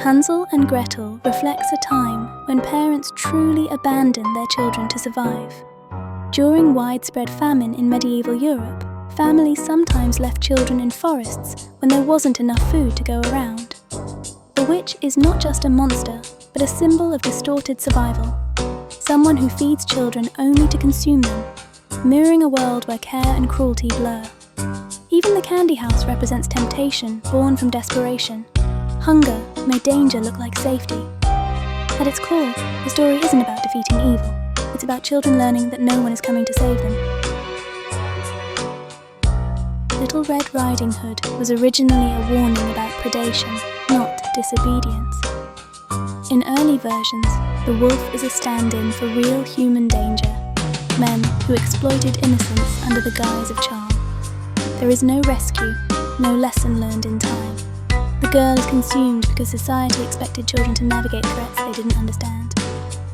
Hansel and Gretel reflects a time when parents truly abandoned their children to survive. During widespread famine in medieval Europe, families sometimes left children in forests when there wasn't enough food to go around. The witch is not just a monster, but a symbol of distorted survival. Someone who feeds children only to consume them, mirroring a world where care and cruelty blur. Even the candy house represents temptation born from desperation. Hunger made danger look like safety. At its core, the story isn't about defeating evil. It's about children learning that no one is coming to save them. Little Red Riding Hood was originally a warning about predation, not disobedience. In early versions, the wolf is a stand-in for real human danger, men who exploited innocence under the guise of charm. There is no rescue, no lesson learned in time. The girl is consumed because society expected children to navigate threats they didn't understand.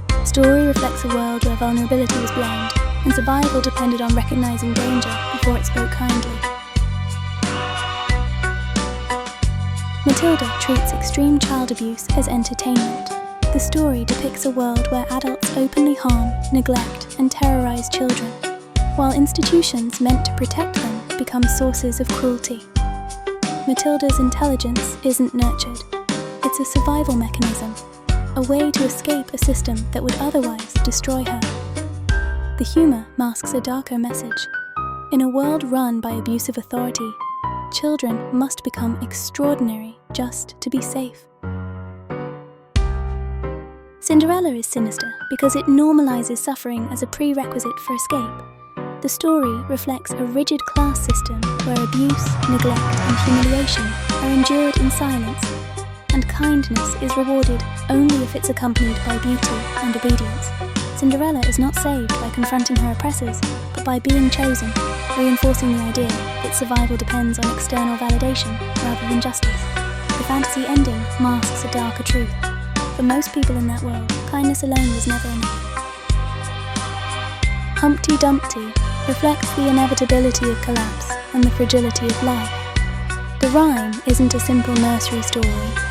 The story reflects a world where vulnerability was blind, and survival depended on recognizing danger before it spoke kindly. Matilda treats extreme child abuse as entertainment. The story depicts a world where adults openly harm, neglect, and terrorize children, while institutions meant to protect them become sources of cruelty. Matilda's intelligence isn't nurtured. It's a survival mechanism, a way to escape a system that would otherwise destroy her. The humor masks a darker message. In a world run by abusive authority, children must become extraordinary just to be safe. Cinderella is sinister because it normalizes suffering as a prerequisite for escape. The story reflects a rigid class system where abuse, neglect, and humiliation are endured in silence, and kindness is rewarded only if it's accompanied by beauty and obedience. Cinderella is not saved by confronting her oppressors, but by being chosen, reinforcing the idea that survival depends on external validation rather than justice. The fantasy ending masks a darker truth. For most people in that world, kindness alone was never enough. Humpty Dumpty reflects the inevitability of collapse and the fragility of life. The rhyme isn't a simple nursery story,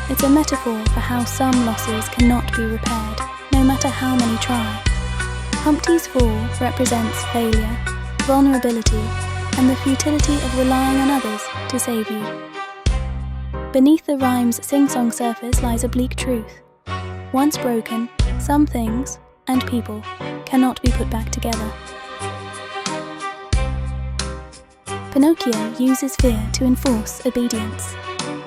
it's a metaphor for how some losses cannot be repaired, no matter how many try. Humpty's fall represents failure, vulnerability, and the futility of relying on others to save you. Beneath the rhyme's sing-song surface lies a bleak truth. Once broken, some things, and people, cannot be put back together. Pinocchio uses fear to enforce obedience.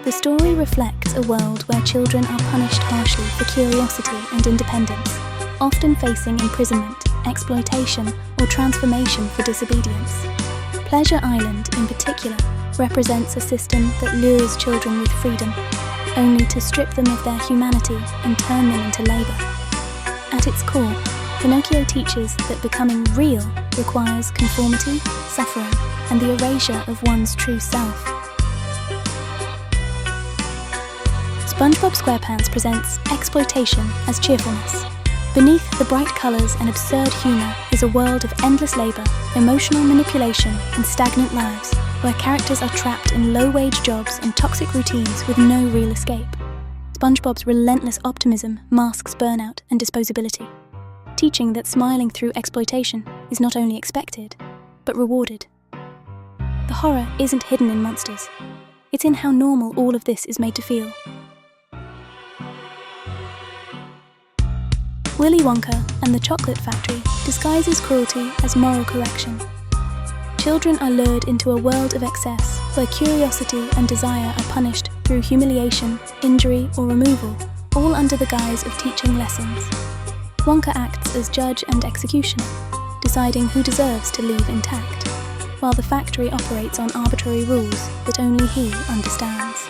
The story reflects a world where children are punished harshly for curiosity and independence, often facing imprisonment, exploitation, or transformation for disobedience. Pleasure Island, in particular, represents a system that lures children with freedom, only to strip them of their humanity and turn them into labor. At its core, Pinocchio teaches that becoming real requires conformity, suffering, and the erasure of one's true self. SpongeBob SquarePants presents exploitation as cheerfulness. Beneath the bright colours and absurd humour is a world of endless labour, emotional manipulation, and stagnant lives, where characters are trapped in low-wage jobs and toxic routines with no real escape. SpongeBob's relentless optimism masks burnout and disposability, teaching that smiling through exploitation is not only expected, but rewarded. The horror isn't hidden in monsters. It's in how normal all of this is made to feel. Willy Wonka and the Chocolate Factory disguises cruelty as moral correction. Children are lured into a world of excess where curiosity and desire are punished through humiliation, injury, or removal, all under the guise of teaching lessons. Wonka acts as judge and executioner, deciding who deserves to leave intact, while the factory operates on arbitrary rules that only he understands.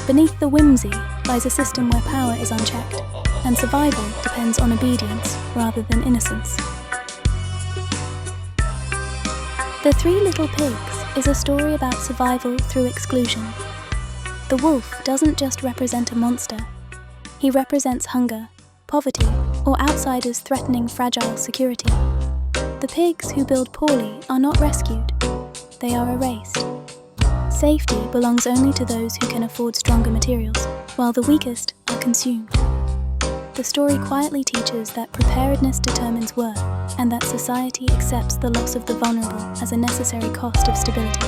Beneath the whimsy lies a system where power is unchecked, and survival depends on obedience rather than innocence. The Three Little Pigs is a story about survival through exclusion. The wolf doesn't just represent a monster. He represents hunger, poverty, or outsiders threatening fragile security. The pigs who build poorly are not rescued, they are erased. Safety belongs only to those who can afford stronger materials, while the weakest are consumed. The story quietly teaches that preparedness determines worth, and that society accepts the loss of the vulnerable as a necessary cost of stability.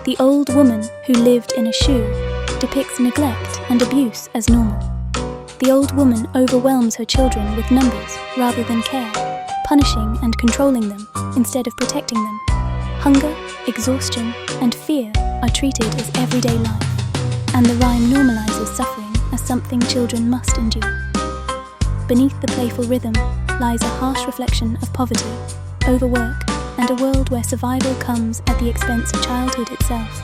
The Old Woman Who Lived in a Shoe depicts neglect and abuse as normal. The old woman overwhelms her children with numbers rather than care, punishing and controlling them instead of protecting them. Hunger, exhaustion, and fear are treated as everyday life, and the rhyme normalizes suffering as something children must endure. Beneath the playful rhythm lies a harsh reflection of poverty, overwork, and a world where survival comes at the expense of childhood itself.